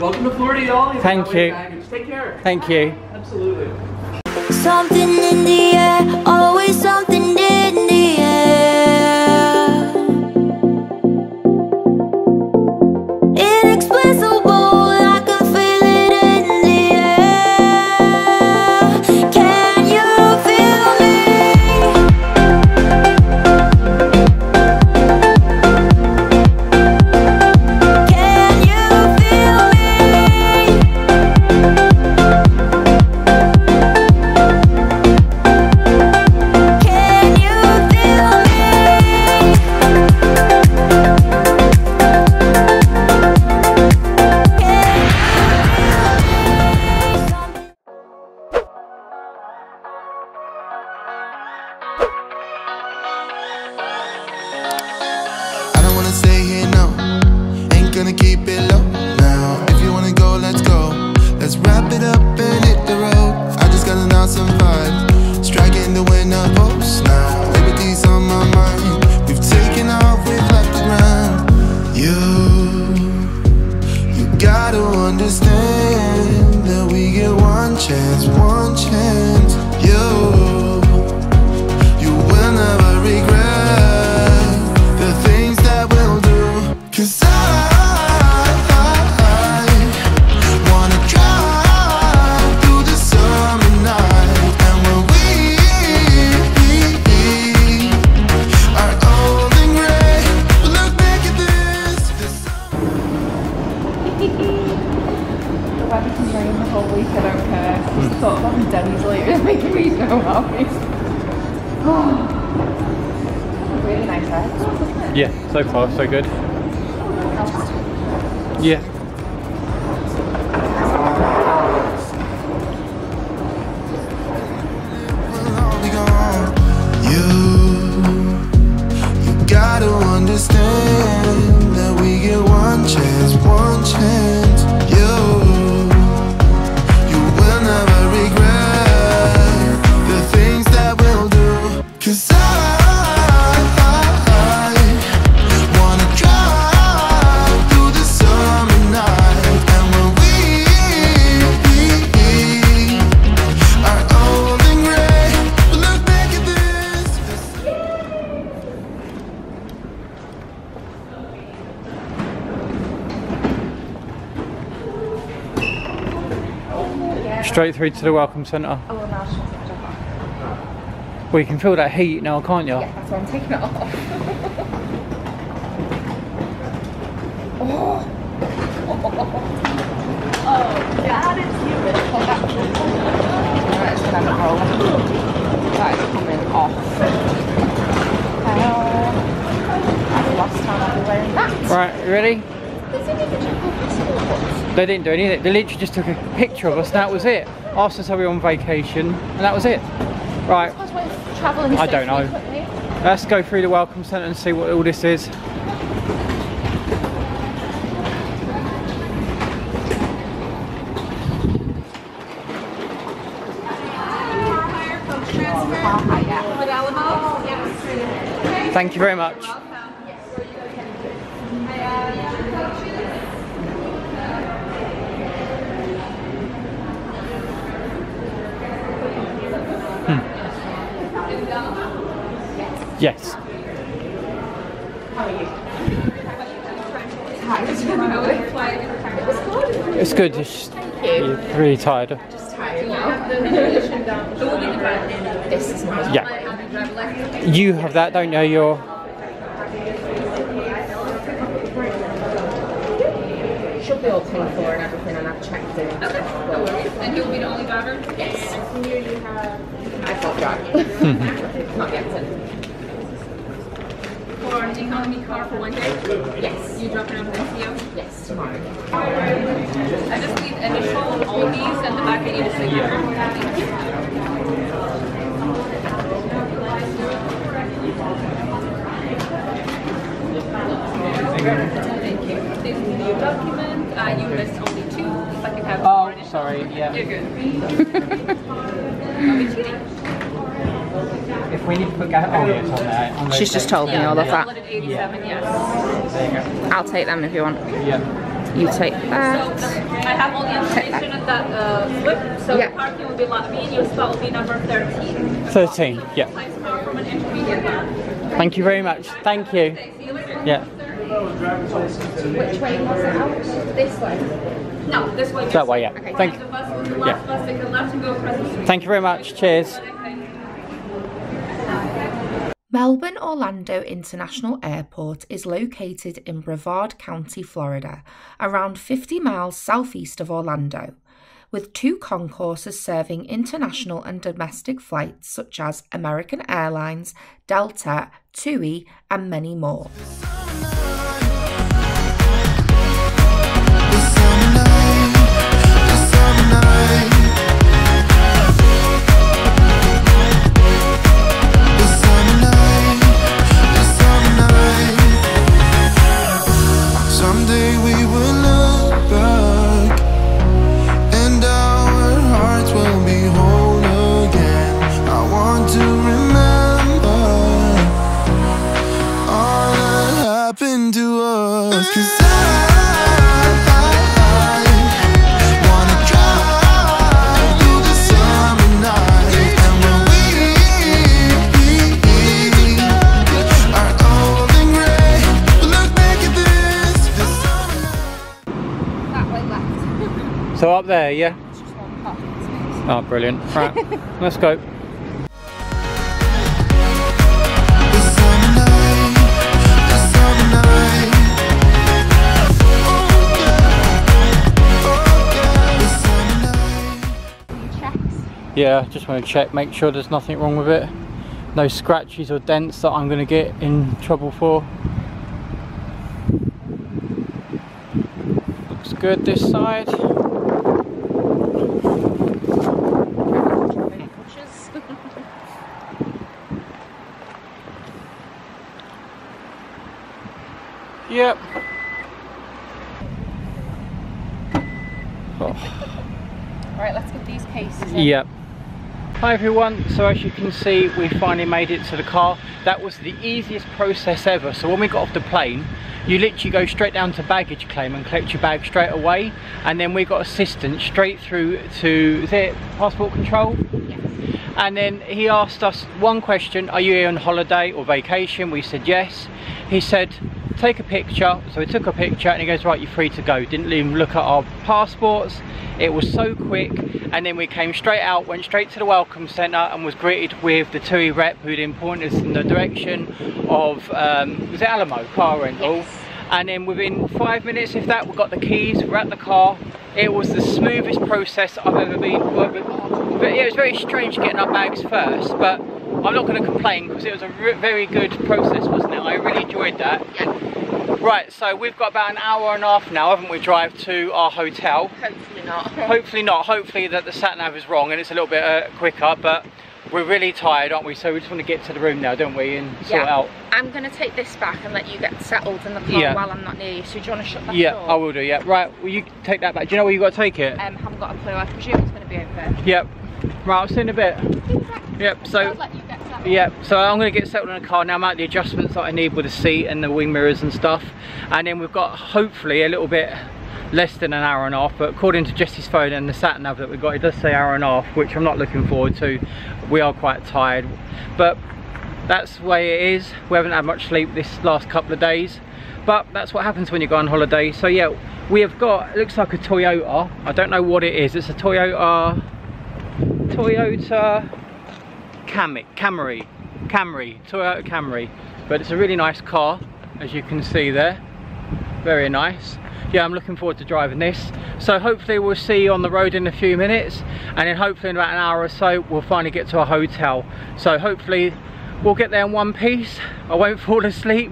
Welcome to Florida, y'all. Thank you. Take care. Thank you. Absolutely. Something in the air, always something in the air. Inexplicable, I can feel it in the air. Can you feel me? Can you feel me? Can you feel me? I don't wanna stay here, no. Ain't gonna keep it low now. If you wanna go, let's go. Let's wrap it up and hit the road. I just got an awesome vibe, striking the winner post now. Liberty's on my mind. We've taken off, we've left the ground. You gotta understand that we get one chance, one chance. You will never regret the things that we'll do. 'Cause I wanna drive through the summer night. And when we are old and gray, we'll look back at this. The weather's been raining the whole week, I don't care. Just the thought of having Denny's later is making me so happy. Really nice eggs, isn't it? Yeah, so far so good. Yeah. We'll all be gone. You gotta understand that we get one chance, one chance. You will never regret the things that we'll do. 'Cause I wanna drive through the summer night. And when we are old and gray, we'll look back at this. Straight through to the welcome centre. Oh, well, now I just want to take my jacket off. Well, you can feel that heat now, can't you? Yeah, that's why I'm taking it off. Oh, God, it's humid. Alright, it's gonna have a roll. That is coming off. That's the last time I'll be wearing that. Right, you ready? There's any particular passport. They didn't do anything. They literally just took a picture of us and that was it. Asked us how we were on vacation and that was it. Right, I suppose we're travelling I so don't know. frequently. Let's go through the welcome centre and see what all this is. With ALAMO? Yes. Thank you very much. Yes. How are you? It's good. It's just, you're really tired. Just tired now. This is nice. Yeah. You have that, don't you? You're. Should be all paid for and everything, and I've checked it. Okay. And you'll be the only driver? Yes. I can't drive. Not yet. For an economy car for one day? Yes. You dropping off the NCO? Yes, tomorrow. I just need initial on all these and the back I need a signature. Thank you. This is the new document. You list only two. If I could have Oh, more initials. sorry. Yeah. You're good. I'll be cheating. If we need to put gas, oh yeah, it's on there. On those She's just dates. told me all of that. Uploaded 87, yes. There you go. I'll take them if you want. Yeah. You take that. I have all the information at that slip, so Yeah. the parking will be lot B and your spot will be number 13. 13, yeah. Nice car from an intermediate level. Thank you very much. Thank you. See you later. Yeah. Which way was it out? This way. No, this way. That way, yeah. Okay. Thank The bus is the last bus, take the left and go across the street. Thank you very much. Cheers. Melbourne Orlando International Airport is located in Brevard County, Florida, around 50 miles southeast of Orlando, with 2 concourses serving international and domestic flights such as American Airlines, Delta, TUI, and many more. Someday we will look back and our hearts will be whole again. I want to remember all that happened to us, 'cause I wanna drive through the summer night, and when we are old and gray, look back at this summer night. That way left. So up there, yeah? It's just one parking space. Oh, brilliant. Right, let's go. The summer night, the summer night. Oh yeah, the summer night. Checks. Yeah, just want to check, make sure there's nothing wrong with it. No scratches or dents that I'm going to get in trouble for. Looks good this side. Yep. Oh. Right, let's get these cases in. Yep. Hi everyone, so as you can see we finally made it to the car. That was the easiest process ever. So when we got off the plane, you literally go straight down to baggage claim and collect your bag straight away, and then we got assistance straight through to, is it passport control? Yes. And then he asked us one question: are you here on holiday or vacation? We said yes. He said take a picture, so we took a picture and he goes, right, you're free to go. Didn't even look at our passports. It was so quick, and then we came straight out, went straight to the welcome centre and was greeted with the TUI rep who then pointed us in the direction of was it Alamo car rental? Yes. And then within 5 minutes, if that, we got the keys, we're at the car. It was the smoothest process I've ever been. But yeah, it was very strange getting our bags first, but I'm not going to complain because it was a very good process, wasn't it? I really enjoyed that. Yeah. Right, so we've got about an hour and a half now, haven't we, drive to our hotel? Hopefully not. Hopefully not. Hopefully that the sat nav is wrong and it's a little bit quicker, but we're really tired, aren't we? So we just want to get to the room now, don't we, and sort it out. I'm going to take this back and let you get settled in the car while I'm not near you. So do you want to shut that door? Yeah, I will do, yeah. Right, will you take that back? Do you know where you got to take it? Haven't got a clue. I presume it's going to be over there. Yep. Right, I'll see you in a bit. Yep, so... I'll let you get settled. Yeah, so I'm going to get settled in the car now, make the adjustments that I need with the seat and the wing mirrors and stuff, and then we've got hopefully a little bit less than an hour and a half, but according to Jesse's phone and the sat nav that we got, it does say hour and a half, which I'm not looking forward to. We are quite tired, but that's the way it is. We haven't had much sleep this last couple of days, but that's what happens when you go on holiday. So yeah, we have got, it looks like a Toyota. I don't know what it is. It's a Toyota Camry, Toyota Camry, but it's a really nice car, as you can see there. Very nice. Yeah, I'm looking forward to driving this. So hopefully we'll see you on the road in a few minutes, and then hopefully in about an hour or so we'll finally get to our hotel. So hopefully we'll get there in one piece. I won't fall asleep.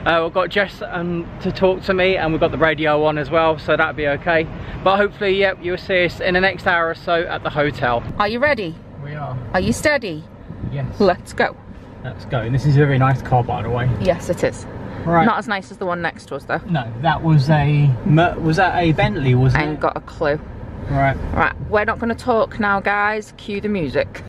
We've got Jess to talk to me, and we've got the radio on as well, so that'll be okay. But hopefully, yep, you'll see us in the next hour or so at the hotel. Are you ready? We are. Are you steady? Yes. Let's go. Let's go. And this is a very nice car, by the way. Yes, it is. Right. Not as nice as the one next to us, though. No, that was a Bentley, wasn't I it? ain't got a clue. Right. Right, we're not going to talk now, guys. Cue the music.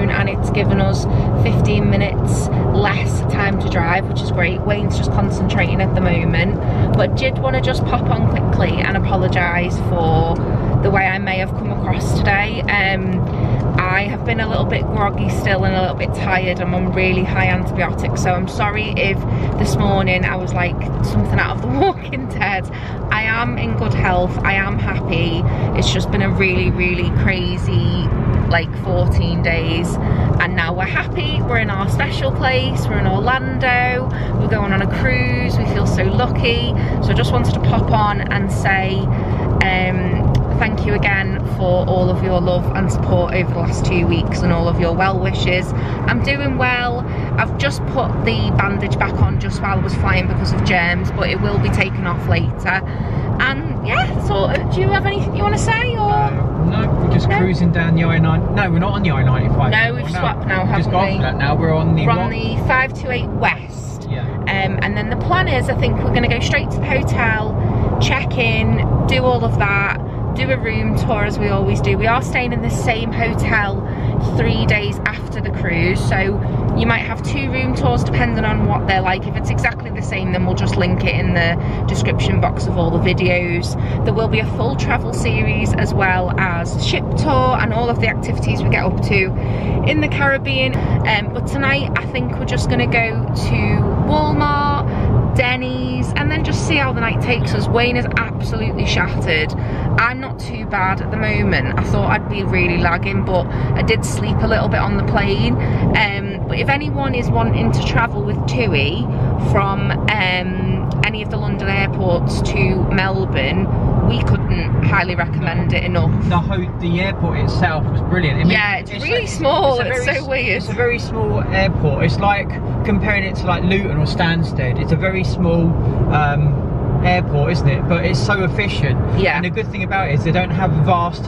phone, and it's given us 15 minutes less time to drive, which is great. Wayne's just concentrating at the moment, but did want to just pop on quickly and apologise for the way I may have come across today. I have been a little bit groggy still and a little bit tired. I'm on really high antibiotics, so I'm sorry if this morning I was like something out of The Walking Dead. I am in good health, I am happy. It's just been a really crazy like 14 days, and now we're happy. We're in our special place, we're in Orlando, we're going on a cruise, we feel so lucky. So I just wanted to pop on and say thank you again for all of your love and support over the last 2 weeks and all of your well wishes. I'm doing well. I've just put the bandage back on just while I was flying because of germs, but it will be taken off later. And yeah, so do you have anything you want to say, or? No, we're just cruising down the I-9. No, we're not on the I-95. No, we've swapped now, haven't just got we? off that now. We're on the 528 West. Yeah. And then the plan is, I think we're going to go straight to the hotel, check in, do all of that, do a room tour as we always do. We are staying in the same hotel 3 days after the cruise, so you might have 2 room tours depending on what they're like. If it's exactly the same, then we'll just link it in the description box of all the videos. There will be a full travel series as well as ship tour and all of the activities we get up to in the Caribbean. But tonight I think we're just going to go to Walmart, Denny's, and then just see how the night takes us. Wayne is absolutely shattered. I'm not too bad at the moment. I thought I'd be really lagging, but I did sleep a little bit on the plane. But if anyone is wanting to travel with TUI from any of the London airports to Melbourne, we couldn't highly recommend it enough. The airport itself was brilliant. I mean, yeah, it's really small. It's so weird. It's a very small airport. It's like comparing it to like Luton or Stansted. It's a very small airport, isn't it? But it's so efficient. Yeah. And the good thing about it is they don't have vast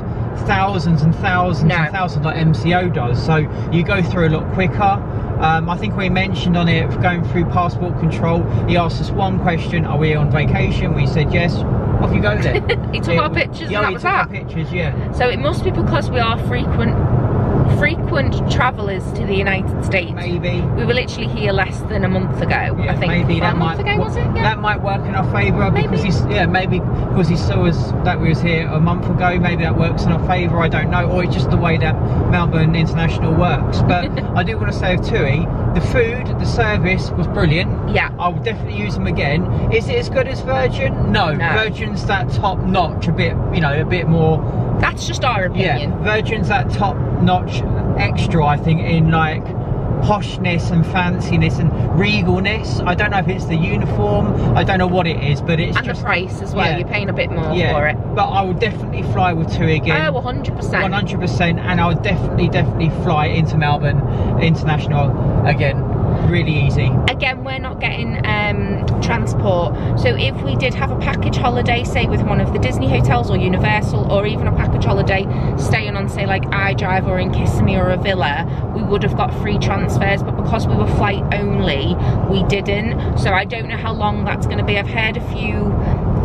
thousands and thousands and thousands like MCO does. So you go through a lot quicker. I think we mentioned on it, going through passport control, he asked us one question: are we on vacation? We said yes. Off you go then. He took our pictures, yeah, and that was that. Our pictures, yeah. So it must be because we are frequent travellers to the United States. Maybe. We were literally here less than a month ago, Yeah, I think. maybe that a month ago, was it? Yeah. That might work in our favour because Maybe. because he saw us that we was here a month ago. Maybe that works in our favour. I don't know, or it's just the way that Melbourne International works. But I do want to say of TUI, the food, the service was brilliant. Yeah. I would definitely use them again. Is it as good as Virgin? No. Virgin's that top notch, a bit more. That's just our opinion. Yeah, Virgin's that top notch extra, I think, in like poshness and fanciness and regalness. I don't know if it's the uniform, I don't know what it is, but it's and the price as well. You're paying a bit more for it. But I would definitely fly with TUI again. Oh, 100%. 100%, and I would definitely fly into Melbourne International again. Really easy. Again, we're not getting transport, so if we did have a package holiday, say with one of the Disney hotels or Universal, or even a package holiday staying on, say, like iDrive or in Kissimmee or a villa, we would have got free transfers, but because we were flight only, we didn't. So I don't know how long that's going to be. I've heard a few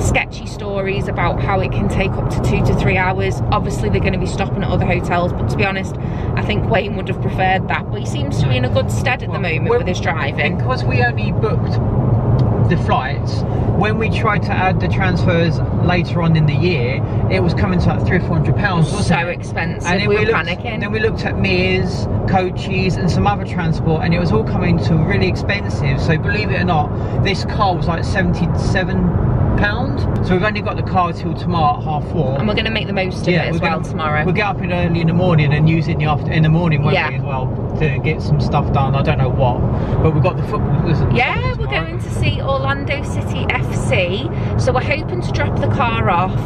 sketchy stories about how it can take up to 2 to 3 hours. Obviously they're going to be stopping at other hotels, but to be honest, I think Wayne would have preferred that, but he seems to be in a good stead at the moment with his driving. Because we only booked the flights, when we tried to add the transfers later on in the year, it was coming to like £300 or £400, wasn't it? So expensive, and then we were panicking. Then we looked at Mears, Coaches and some other transport, and it was all coming to really expensive. So believe it or not, this car was like £77. So we've only got the car till tomorrow at 4:30, and we're going to make the most of it as well tomorrow. We'll get up early in the morning and use it in the morning, won't we, as well, to get some stuff done. I don't know what, but we've got the football. Yeah, we're going to see Orlando City FC, so we're hoping to drop the car off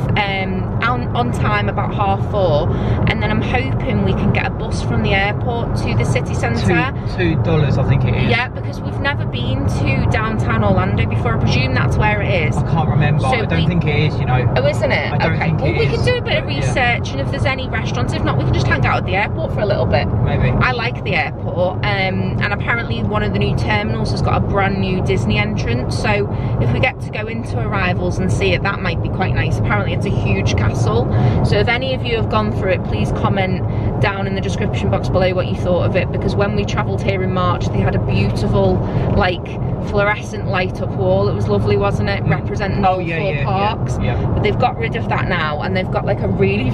on time about 4:30, and then I'm hoping we can get a bus from the airport to the city centre. $2, I think it is. Yeah, because we've never been to downtown Orlando before. I presume that's where it is. I can't remember. So I don't think it is, you know. Oh, isn't it? I don't think well, it we is, can do a bit of research, and if there's any restaurants, if not, we can just hang out at the airport for a little bit. Maybe. I like the airport, and apparently one of the new terminals has got a brand new Disney entrance, so if we get to go into arrivals and see it, that might be quite nice. Apparently it's a huge castle, so if any of you have gone through it, please comment down in the description box below what you thought of it, because when we travelled here in March they had a beautiful like fluorescent light up wall. It was lovely, wasn't it, representing all four parks. But they've got rid of that now, and they've got like a really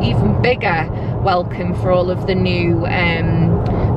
even bigger welcome for all of the new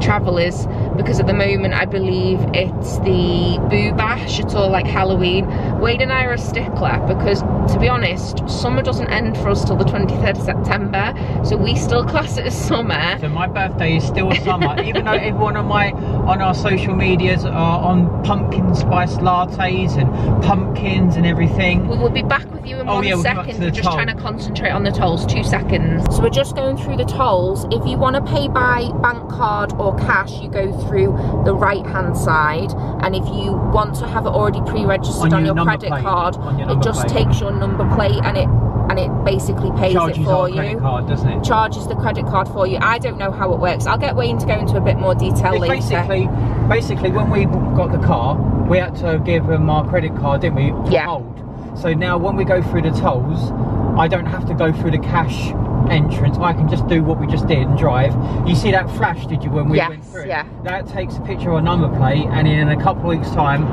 travellers, because at the moment I believe it's the Boo Bash, it's all like Halloween. Wade and I are a stickler because, to be honest, summer doesn't end for us till the 23rd of September, so we still class it as summer. So my birthday is still summer, even though everyone on our social medias are on pumpkin spice lattes and pumpkins and everything. We will be back with you in 1 second. We're just trying to concentrate on the tolls. 2 seconds. So we're just going through the tolls. If you want to pay by bank card or cash, you go through the right hand side, and if you want to have it already pre-registered on your credit card, it just takes your number plate and it basically pays it for you. Credit card, doesn't it? Charges the credit card for you. I don't know how it works. I'll get Wayne to go into a bit more detail later. Basically when we got the car, we had to give them our credit card, didn't we? Yeah. Hold. So now when we go through the tolls, I don't have to go through the cash entrance. I can just do what we just did and drive. You see that flash, did you, when we went through? Yeah. That takes a picture of a number plate, and in a couple of weeks' time,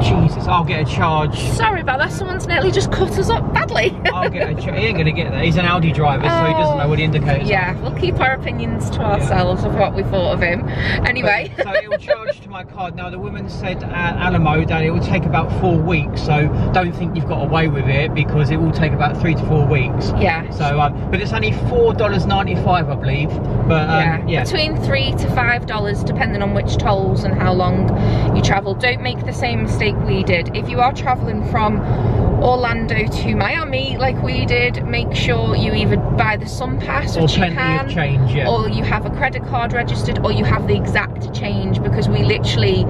Jesus, I'll get a charge. Sorry about that, someone's nearly just cut us up badly. I'll get a charge. He ain't gonna get that. He's an Audi driver, so he doesn't know what the indicators are. We'll keep our opinions to ourselves of what we thought of him. Anyway. So it will charge to my card. Now the woman said at ALAMO that it will take about 4 weeks, so don't think you've got away with it, because it will take about 3 to 4 weeks. Yeah. So, but it's only $4.95, I believe. But between $3 to $5, depending on which tolls and how long you travel. Don't make the same mistake we did. If you are traveling from Orlando to Miami like we did, make sure you either buy the Sun Pass, which you can, of change, or you have a credit card registered, or you have the exact change, because we literally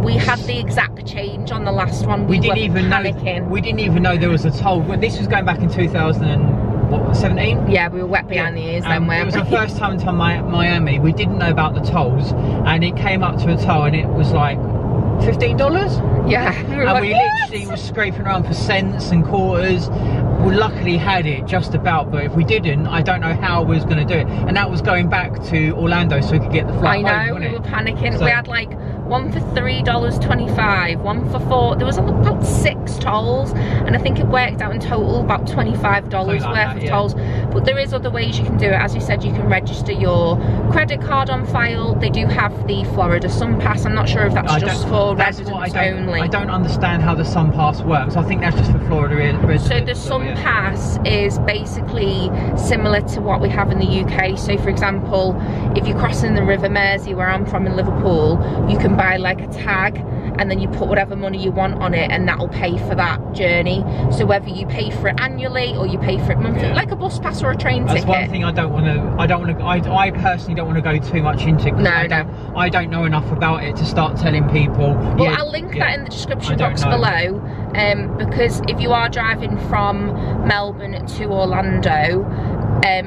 we had the exact change on the last one. We didn't even panicking. We didn't even know there was a toll. This was going back in 2017. Yeah, we were wet behind the ears then. It was our first time to Miami. We didn't know about the tolls, and it came up to a toll, and it was like $15. Yeah, we literally were scraping around for cents and quarters. We luckily had it just about, but if we didn't, I don't know how we was going to do it. And that was going back to Orlando so we could get the flight home, I know, we were panicking. So we had like one for $3.25, one for $4. There was about 6 tolls, and I think it worked out in total about $25 worth of tolls. But there is other ways you can do it. As you said, you can register your credit card on file. They do have the Florida Sun Pass. I'm not sure if that's just for residents only. I don't understand how the Sun Pass works. I think that's just for Florida residents. So the Sun Pass is basically similar to what we have in the UK. So for example, if you're crossing the River Mersey, where I'm from in Liverpool, you can buy like a tag, and then you put whatever money you want on it, and that'll pay for that journey. So whether you pay for it annually or you pay for it monthly, like a bus pass or a train ticket. That's one thing I personally don't want to go too much into. I don't know enough about it to start telling people. Well, I'll link that in the description box below, because if you are driving from Melbourne to Orlando,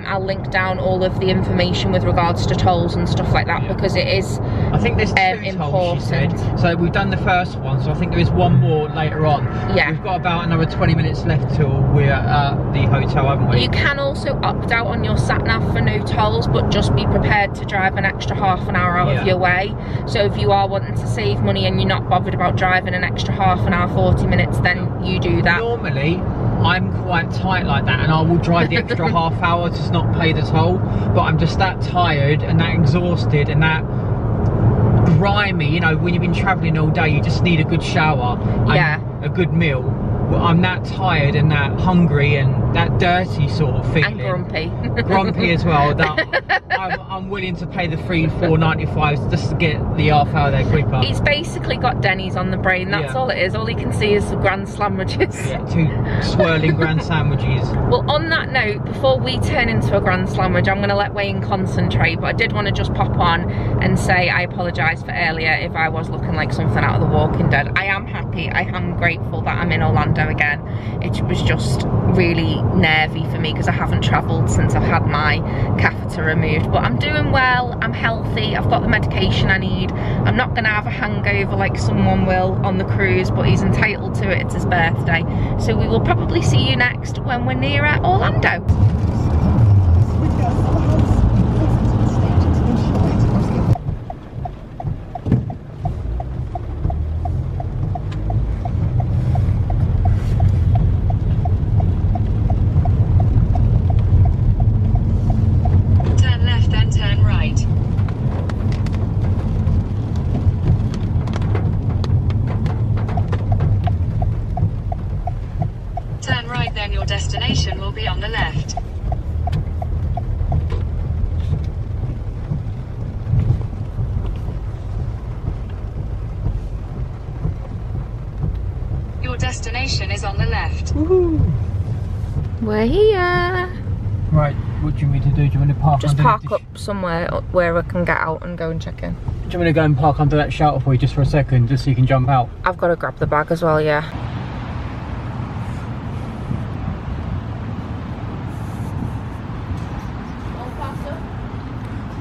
I'll link down all of the information with regards to tolls and stuff like that, because it is I think there's 2 tolls, she said. So we've done the first one, so I think there is one more later on. Yeah. We've got about another 20 minutes left till we're at the hotel, haven't we? You can also opt out on your sat-nav for no tolls, but just be prepared to drive an extra half an hour out of your way. So if you are wanting to save money and you're not bothered about driving an extra half an hour, 40 minutes, then you do that. Normally, I'm quite tight like that, and I will drive the extra half hour to not pay the toll, but I'm just that tired and that exhausted and that grimy, you know, when you've been travelling all day, you just need a good shower and a good meal. Well, I'm that tired and that hungry and that dirty sort of feeling. And grumpy. Grumpy as well, that I'm willing to pay the $4.95 just to get the half hour there quicker. He's basically got Denny's on the brain, that's all it is. All he can see is the grand sandwiches. Yeah, 2 swirling grand sandwiches. Well, on that note, before we turn into a grand sandwich, I'm going to let Wayne concentrate, but I did want to just pop on and say I apologise for earlier if I was looking like something out of The Walking Dead. I am happy, I am grateful that I'm in Orlando again. It was just really nervy for me because I haven't travelled since I've had my catheter removed, but I'm doing well, I'm healthy, I've got the medication I need. I'm not going to have a hangover like someone will on the cruise, but he's entitled to it, it's his birthday. So we will probably see you next when we're near Orlando. destination is on the left. Woohoo! We're here. Right, what do you want me to do? Do you want to park Just underneath park up somewhere where I can get out and go and check in. Do you want me to go and park under that shelter for you just for a second, just so you can jump out? I've got to grab the bag as well, yeah.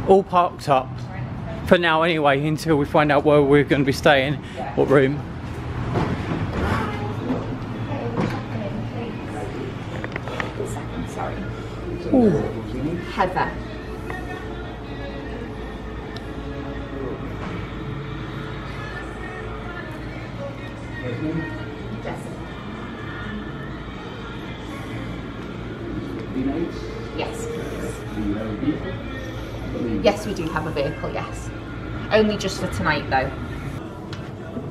All parked up. For now anyway, until we find out where we're going to be staying, what room. Sorry. Ooh. Heather. Yes. Do you have a vehicle? Yes, we do have a vehicle, yes. Only just for tonight though.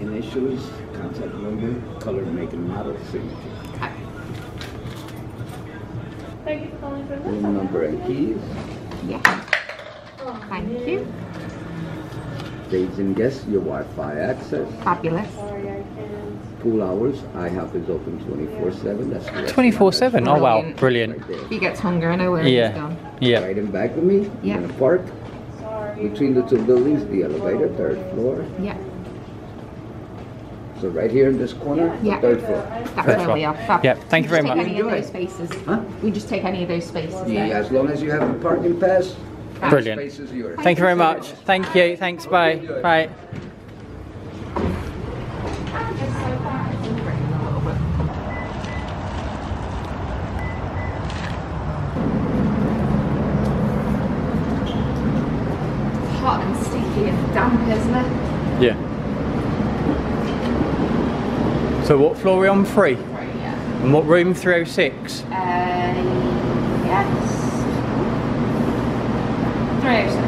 Initials, contact number, color, make and model, signature. Okay. Thank you for calling for Room number and keys. Yeah. Thank you. Dates and guests, your Wi-Fi access. Fabulous. Sorry, I can't. Pool hours, IHOP is open 24/7. That's 24/7? Oh wow, Brilliant. brilliant. Right there. If he gets hungry, I know where he's Yeah, gone. yeah. Right in back of me. Yeah. You're gonna park Sorry. between the two buildings, the elevator, 3rd floor. Yeah. So right here in this corner, Yeah. 3rd floor. That's where we are. Fab. Yeah, thank you very We much. just take any of Enjoy. those spaces. Huh? We just take any of those spaces. Yeah, there. as long as you have the parking pass, Brilliant. space is yours. Thank you very much. Thank you. Thanks. Bye. Bye. Hot and sticky and damp, isn't it? Yeah. So what floor are we on? 3? Right, yeah. And what room? 306? Yes. 306.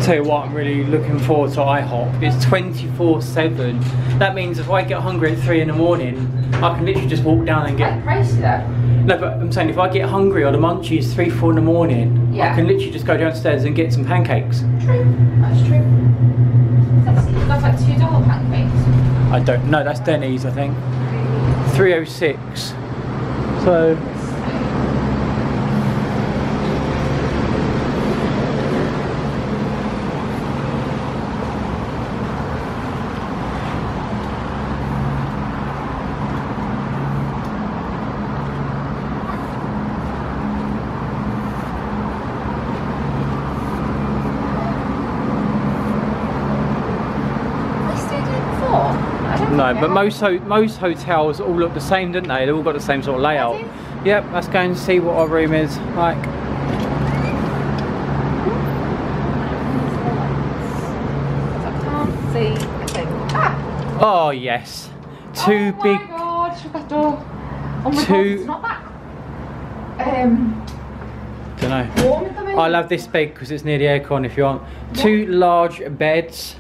Tell you what, I'm really looking forward to IHOP. It's 24/7. That means if I get hungry at 3 in the morning, I can literally just walk down and get... Quite pricey though. No, but I'm saying if I get hungry or the munchies 3, 4 in the morning, Yeah. I can literally just go downstairs and get some pancakes. True. That's true. That's like $2 pancakes. I don't know, that's Denny's I think. 306. So... I stayed here before. I don't No, think but I have. most hotels all look the same, don't they? They've all got the same sort of layout. do? Yep, let's go and see what our room is like. I can't see a thing. Ah! Oh yes, two big. Oh my god, shut that door. Oh my god, Two- it's not that. Don't know. Warm at the moment. I love this bed because it's near the aircon. If you want, 2 large beds.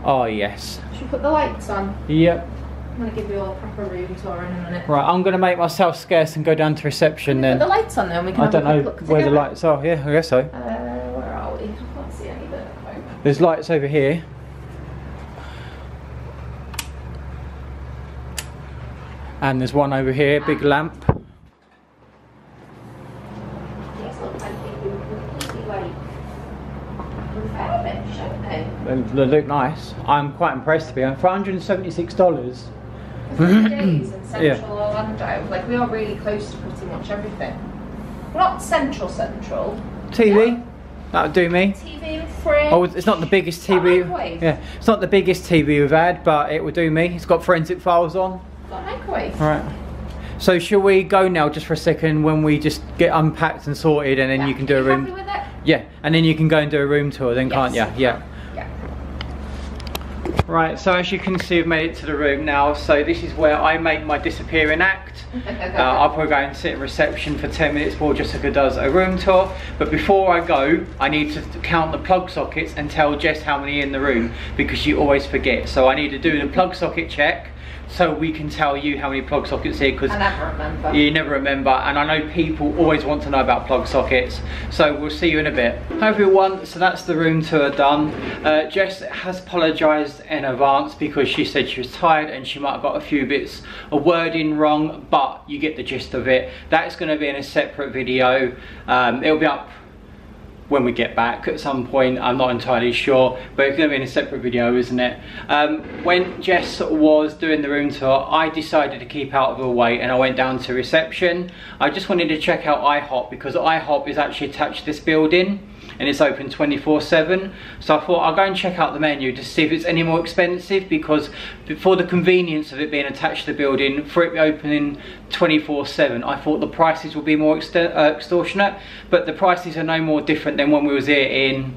Oh yes. Should we put the lights on? Yep. I'm gonna give you all a proper room tour in a minute. Right, I'm gonna make myself scarce and go down to reception Put then. the lights on then, we can I have don't a quick know look where the together. lights are. Yeah, I guess so. Where are we? I can't see any there at the moment. There's lights over here. And there's one over here, big lamp. These look like they've been completely like refurbished, haven't they? They look nice. I'm quite impressed to be honest. For $176. For 3 days in central Yeah. Orlando, like we are really close to pretty much everything. We're not central. TV? That would do me. TV and fridge. Oh, it's not the biggest Is that TV. microwave? Yeah, it's not the biggest TV we've had, but it would do me. It's got forensic files on. Got a microwave. Right. So shall we go now just for a second when we just get unpacked and sorted and then you can do a Are you room. happy with it? Yeah, and then you can go and do a room tour then, can't you? Yes. Yeah. Yeah. Right, so as you can see, I've made it to the room now. So this is where I make my disappearing act. I'll probably go and sit in reception for 10 minutes while Jessica does a room tour. But before I go, I need to count the plug sockets and tell Jess how many are in the room because she always forgets. So I need to do the plug socket check so we can tell you how many plug sockets here, because I never remember. You never remember, and I know people always want to know about plug sockets. So we'll see you in a bit. Hi everyone, so that's the room tour done. Jess has apologised in advance because she said she was tired and she might have got a few bits of wording wrong, but you get the gist of it. That is going to be in a separate video. It'll be up when we get back at some point, I'm not entirely sure, but it's going to be in a separate video, isn't it? When Jess was doing the room tour, I decided to keep out of her way and I went down to reception. I just wanted to check out IHOP, because IHOP is actually attached to this building and it's open 24/7. So I thought I'll go and check out the menu to see if it's any more expensive, because for the convenience of it being attached to the building, for it opening 24/7, I thought the prices would be more extortionate, but the prices are no more different than when we was here in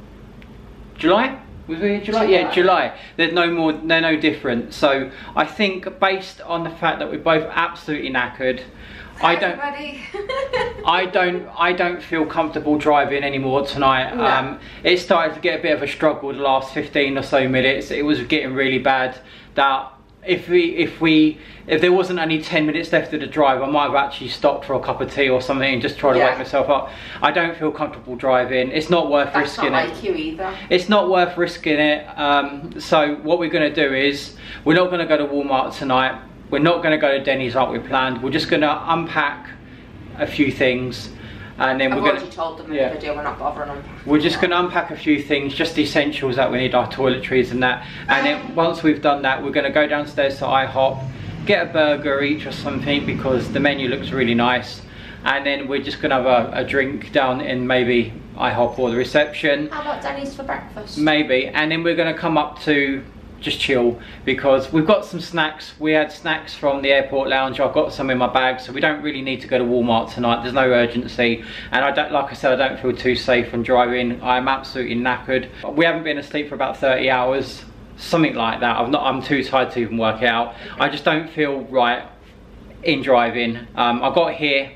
July. Was we in July? Yeah, July. They're no different. So I think, based on the fact that we're both absolutely knackered, I don't feel comfortable driving anymore tonight. No. It started to get a bit of a struggle the last 15 or so minutes. It was getting really bad that if there wasn't only 10 minutes left of the drive, I might have actually stopped for a cup of tea or something and just try to wake myself up. I don't feel comfortable driving. It's not worth risking it. That's not like you either. It's not worth risking it. So what we're going to do is, we're not going to go to Walmart tonight. We're not going to go to Denny's like we planned. We're just going to unpack a few things, and then we're going to... I've already told them in the video we're not bothering unpacking. We're just going to unpack a few things, just the essentials that we need, our toiletries and that. And then once we've done that, we're going to go downstairs to IHOP, get a burger each or something, because the menu looks really nice. And then we're just going to have a drink down in maybe IHOP or the reception. How about Denny's for breakfast? Maybe. And then we're going to come up to just chill, because we've got some snacks. We had snacks from the airport lounge. I've got some in my bag, so we don't really need to go to Walmart tonight. There's no urgency, and I don't, like I said, I don't feel too safe on driving. I'm absolutely knackered. We haven't been asleep for about 30 hours, something like that. I'm too tired to even work it out. I just don't feel right in driving. I got here,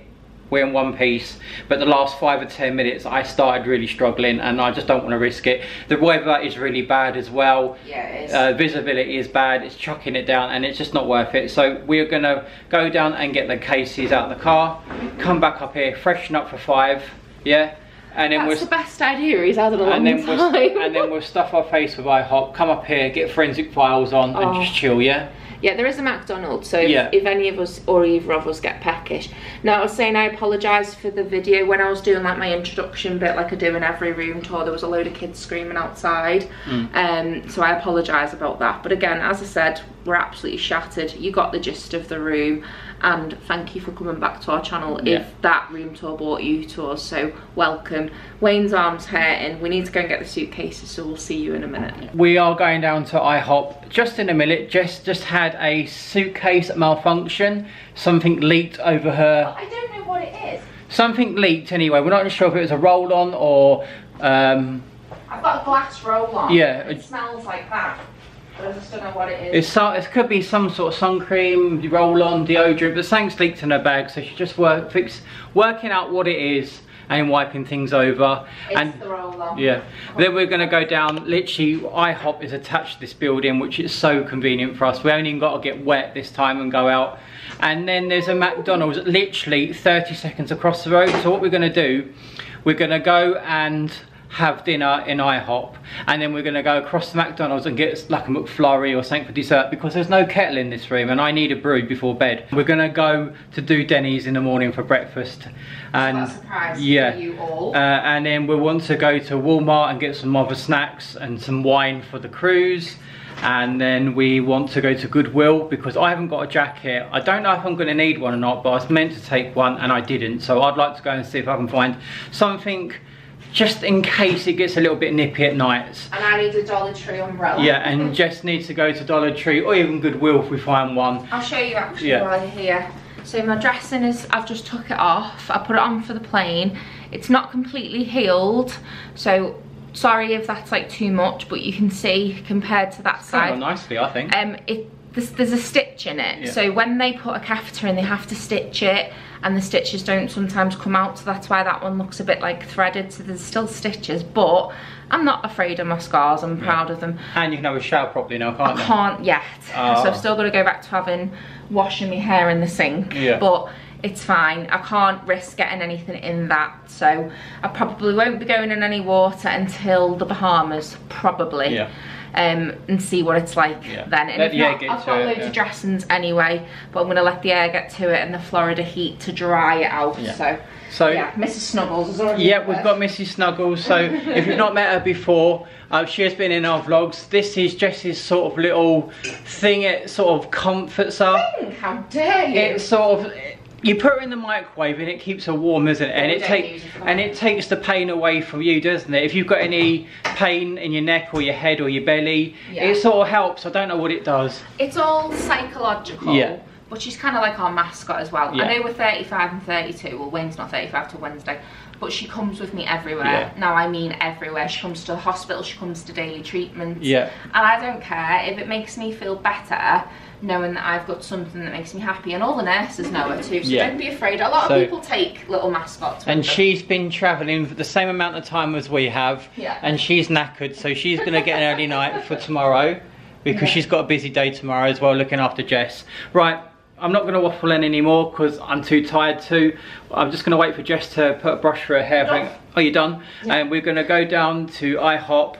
we're in one piece, but the last 5 or 10 minutes I started really struggling, and I just don't want to risk it. The weather is really bad as well. Yeah, it is. Visibility is bad, it's chucking it down, and it's just not worth it. So we're gonna go down and get the cases out of the car, come back up here, freshen up for 5, yeah? And then that's the best idea he's had in a long time. And then we'll stuff our face with IHOP, come up here, get forensic files on, and just chill, yeah? Yeah, there is a McDonald's, so if any of us or either of us get peckish. Now, I was saying I apologise for the video. When I was doing like my introduction bit, like I do in every room tour, there was a load of kids screaming outside. So I apologise about that. But again, as I said, we're absolutely shattered. You got the gist of the room, and thank you for coming back to our channel if that room tour brought you to us, so welcome. Wayne's arm's hurting. We need to go and get the suitcases, so we'll see you in a minute. We are going down to IHOP just in a minute. Jess just had a suitcase malfunction. Something leaked over her. I don't know what it is. Something leaked anyway. We're not sure if it was a roll-on or... I've got a glass roll-on. Yeah. It smells like that. I just don't know what it is. It could be some sort of sun cream, roll-on, deodorant, but something's leaked in her bag, so she's just working out what it is and wiping things over. It's the roll-on. Yeah. Then we're going to go down. Literally, IHOP is attached to this building, which is so convenient for us. We haven't even got to get wet this time and go out. And then there's a McDonald's literally 30 seconds across the road. So what we're going to do, we're going to go and have dinner in IHOP, and then we're going to go across to McDonald's and get like a McFlurry or something for dessert, because there's no kettle in this room and I need a brew before bed. We're going to go to do Denny's in the morning for breakfast, and surprise for you all. And then we want to go to Walmart and get some other snacks and some wine for the cruise. And then we want to go to Goodwill, because I haven't got a jacket. I don't know if I'm going to need one or not, but I was meant to take one and I didn't, so I'd like to go and see if I can find something just in case it gets a little bit nippy at night. And I need a Dollar Tree umbrella. Yeah, and Jess needs to go to Dollar Tree or even Goodwill if we find one. I'll show you actually while you're here. So my dressing is, I've just took it off. I put it on for the plane. It's not completely healed, so sorry if that's like too much, but you can see compared to that side. Nicely, I think. there's a stitch in it. So when they put a catheter in, they have to stitch it, and the stitches don't sometimes come out, so that's why that one looks a bit like threaded. So there's still stitches, but I'm not afraid of my scars. I'm proud of them. And you can have a shower properly now, can't you? I can't yet. So I've still got to go back to having washing my hair in the sink. But it's fine. I can't risk getting anything in that, so I probably won't be going in any water until the Bahamas, probably. And see what it's like then. And if not, I've got loads of dressings anyway, but I'm going to let the air get to it and the Florida heat to dry it out. So yeah, Mrs. Snuggles is already we've got Mrs. Snuggles. So if you've not met her before, she has been in our vlogs. This is Jess's sort of little thing. It sort of comforts her. How dare you? It's sort of, you put her in the microwave and it keeps her warm, isn't it? And it takes the pain away from you, doesn't it? If you've got any pain in your neck or your head or your belly, it sort of helps. I don't know what it does. It's all psychological. But she's kind of like our mascot as well. I know we're 35 and 32. Well, Wayne's not 35 till Wednesday. But she comes with me everywhere. Now, I mean everywhere. She comes to the hospital. She comes to daily treatment. And I don't care if it makes me feel better knowing that I've got something that makes me happy. And all the nurses know her too. So don't be afraid. A lot of people take little mascots with them. She's been travelling for the same amount of time as we have. And she's knackered. So she's going to get an early night for tomorrow. Because she's got a busy day tomorrow as well, looking after Jess. Right. I'm not going to waffle in anymore because I'm too tired to. I'm just going to wait for Jess to put a brush through her hair. Oh, you done? And we're going to go down to IHOP,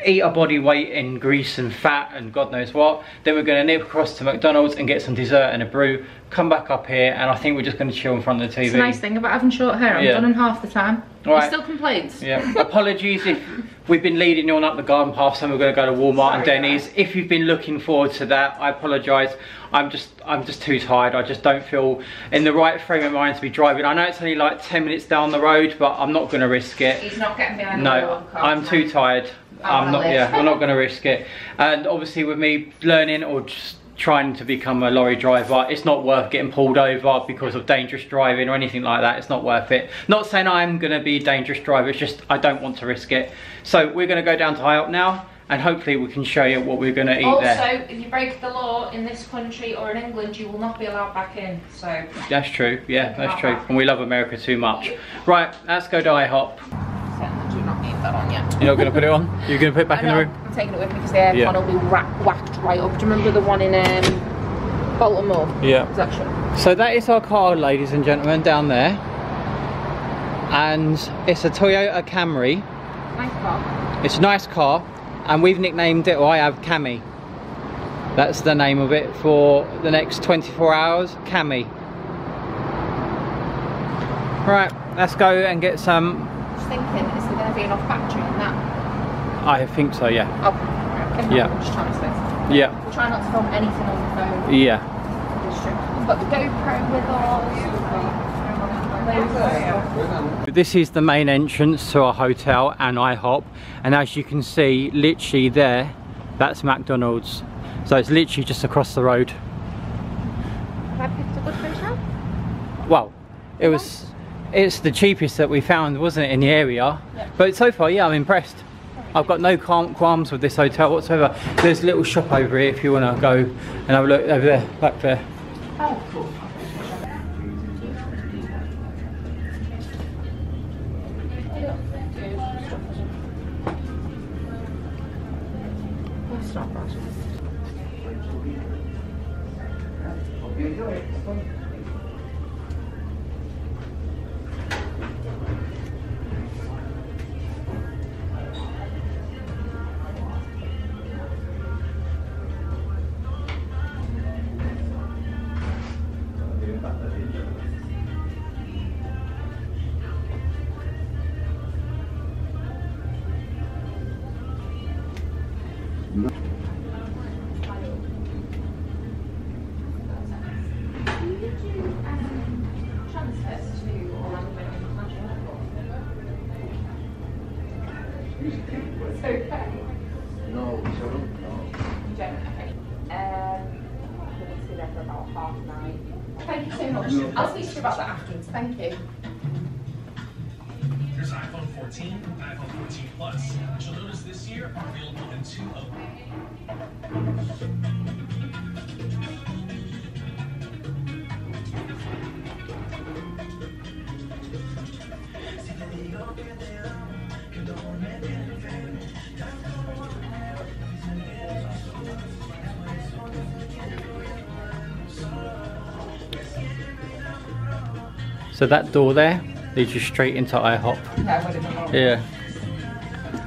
eat our body weight in grease and fat and God knows what. Then we're going to nip across to McDonald's and get some dessert and a brew. Come back up here, and I think we're just going to chill in front of the TV. It's a nice thing about having short hair. I'm done in half the time. He still complains. Apologies if we've been leading you on up the garden path, and we're going to go to Walmart and Denny's. If you've been looking forward to that, I apologise. I'm just too tired. I just don't feel in the right frame of mind to be driving. I know it's only like 10 minutes down the road, but I'm not going to risk it. He's not getting behind the wheel. I'm too tired. I'm not going to risk it. And obviously with me learning or just trying to become a lorry driver, it's not worth getting pulled over because of dangerous driving or anything like that. It's not worth it. Not saying I'm going to be a dangerous driver, it's just I don't want to risk it. So we're going to go down to IHOP now, and hopefully we can show you what we're going to eat there. Also, if you break the law in this country or in England, you will not be allowed back in. So that's true. That's true. And we love America too much. Right, let's go to IHOP. Do not need that on yet. You're not going to put it on? You're going to put it back in the room? I'm taking it with me because the aircon will be whacked right up. Do you remember the one in Baltimore? Is that true? So that is our car, ladies and gentlemen, down there. And it's a Toyota Camry. Nice car. It's a nice car. And we've nicknamed it, or I have, Cammy. That's the name of it for the next 24 hours, Cammy. Right, let's go and get some. Thinking, is there going to be enough battery in that? I think so, yeah. Okay. I'm just trying to stay. We'll try not to film anything on the phone. We've got the GoPro with us. This is the main entrance to our hotel and IHOP, and as you can see, literally there, that's McDonald's. So it's literally just across the road. Have I picked a good fish out? Well, it's the cheapest that we found, wasn't it, in the area? But so far, I'm impressed. I've got no qualms with this hotel whatsoever. There's a little shop over here if you want to go and have a look over there, back there. Oh, cool. No, so no. You don't? Okay. We'll need to be there for about 9:30. Thank you so much. I'll speak to you about that afterwards. Thank you. There's iPhone 14 and iPhone 14 Plus, which you'll notice this year are available in 2 of So that door there leads you straight into IHOP. Yeah.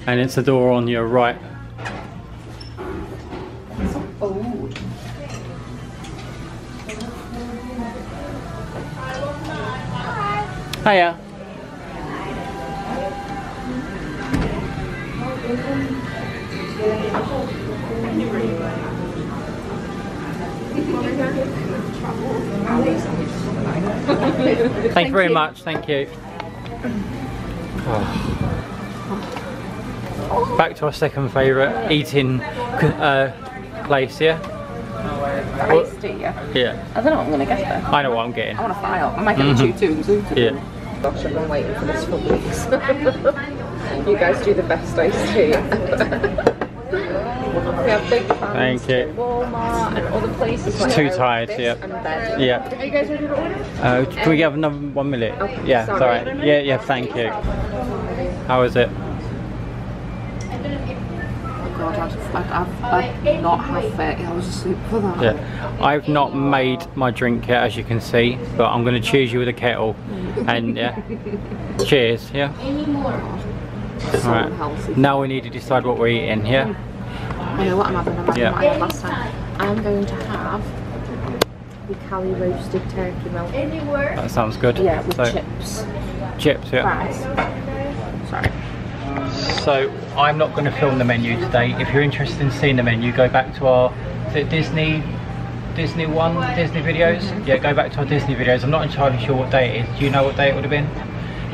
And it's the door on your right. Oh. Hiya. Thank you very much, thank you. Oh. Back to our second favourite eating place, yeah? Yeah. I don't know what I'm gonna get there. I know what I'm getting. I want to fry up. I might get the too. Yeah. Gosh, I've been waiting for this for weeks. You guys do the best iced tea. We have big fans. Thank you. Walmart and other places. It's too tired, yeah. Yeah. Are you guys ready to order? Can we have another 1 minute? Okay, Yeah, sorry. sorry. Yeah, thank you. How is it? God, I've not had 30 hours of sleep for that. Yeah, I've not made my drink yet, as you can see, but I'm going to cheers you with a kettle. And yeah, cheers, yeah? Alright, now we need to decide what we're eating, yeah? I know what I'm having. I'm having what I had last time. I'm going to have the Cali roasted turkey milk. That sounds good. Yeah, with chips. Chips, yeah. Fries. Sorry. So I'm not going to film the menu today. If you're interested in seeing the menu, go back to our Disney videos. Yeah, go back to our Disney videos. I'm not entirely sure what day it is. Do you know what day it would have been?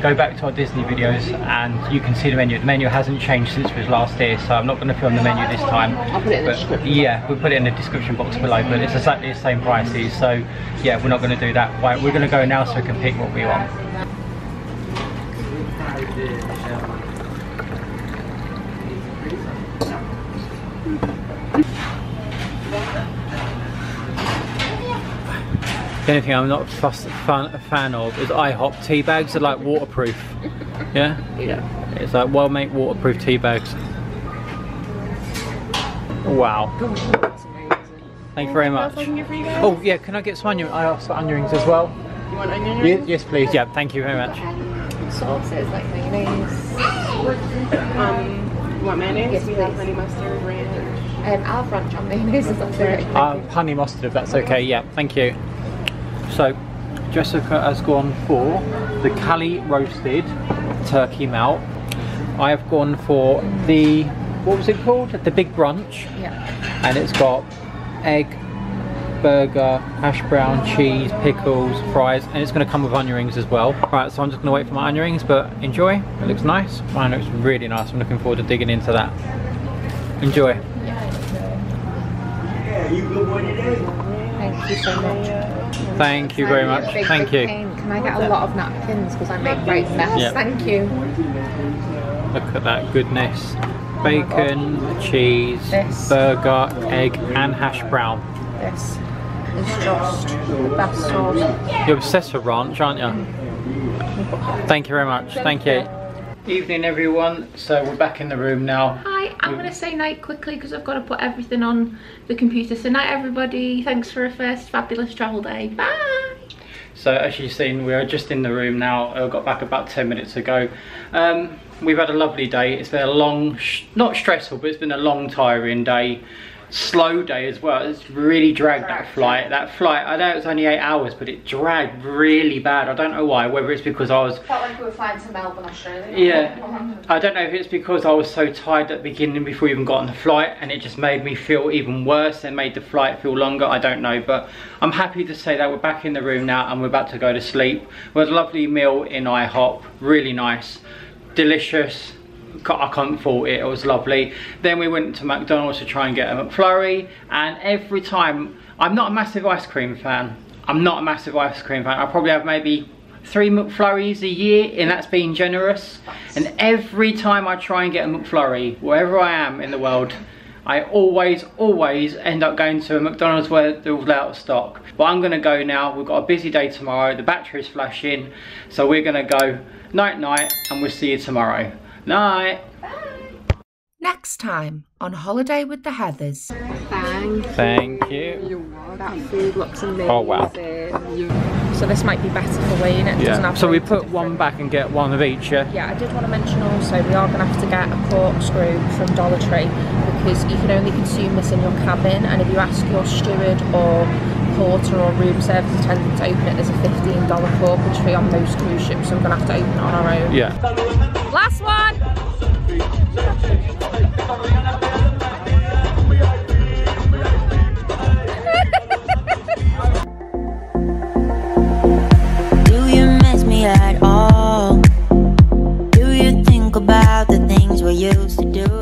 Go back to our Disney videos and you can see the menu. The menu hasn't changed since we was last here, so I'm not going to film the menu this time. I'll put it in the description. Yeah, we'll put it in the description box below, but it's exactly the same prices, so yeah, we're not going to do that. Right, we're going to go now so we can pick what we want. The only thing I'm not a fan of is IHOP tea bags. Are like waterproof. Yeah? Yeah. It's like well-made waterproof tea bags. Wow. Thank you very much. Oh yeah, can I get some onion? I asked for onion rings as well. You want onion rings? Yes, please. Yeah, thank you very much. Sauces like mayonnaise. You want mayonnaise? Yes, we have honey mustard, ranch. I'll have ranch on mayonnaise if that's okay. Honey mustard if that's okay. Yeah, thank you. So Jessica has gone for the Cali roasted turkey melt. I have gone for the, what was it called? The big brunch. Yeah. And it's got egg, burger, hash brown, cheese, pickles, fries, and it's going to come with onion rings as well. Right, so I'm just going to wait for my onion rings, but enjoy. It looks nice. Mine looks really nice. I'm looking forward to digging into that. Enjoy. Thank you so much. Thank you very much. Thank you. Can I get a lot of napkins because I make great mess? Yep. Thank you. Look at that goodness. Bacon, cheese, This. burger, egg and hash brown. This is just the best sauce. You're obsessed with ranch, aren't you? Thank you very much. Thank you. Evening everyone. So we're back in the room now. Hi, I'm going to say night quickly because I've got to put everything on the computer. So night everybody. Thanks for a first fabulous travel day. Bye. So as you've seen, we are just in the room now. I got back about 10 minutes ago. We've had a lovely day. It's been a long, not stressful, but it's been a long, tiring day. Slow day as well. It's really dragged that flight. That flight, I know it was only 8 hours, but it dragged really bad. I don't know why, whether it's because I was... Felt like we were flying to Melbourne, Australia. Yeah. I don't know if it's because I was so tired at the beginning before we even got on the flight and it just made me feel even worse and made the flight feel longer. I don't know, but I'm happy to say that we're back in the room now and we're about to go to sleep. We had a lovely meal in IHOP, really nice, delicious. I can't fault it, it was lovely. Then we went to McDonald's to try and get a McFlurry, and every time, I'm not a massive ice cream fan. I probably have maybe 3 McFlurries a year, and that's being generous. And every time I try and get a McFlurry, wherever I am in the world, I always end up going to a McDonald's where they're all out of stock. But I'm gonna go now. We've got a busy day tomorrow. The battery's flashing, so we're gonna go night night, and we'll see you tomorrow. Night. Next time on Holiday with the Heathers. Thank you. That food looks amazing. Oh wow. So this might be better for Wayne. It doesn't have So we loads put of one back and get one of each, yeah? Yeah, I did want to mention also we are going to have to get a corkscrew from Dollar Tree because you can only consume this in your cabin, and if you ask your steward or porter or room service attendant to open it, there's a $15 corkage fee on most cruise ships, so we're going to have to open it on our own. Yeah. Last one! At all? Do you think about the things we used to do?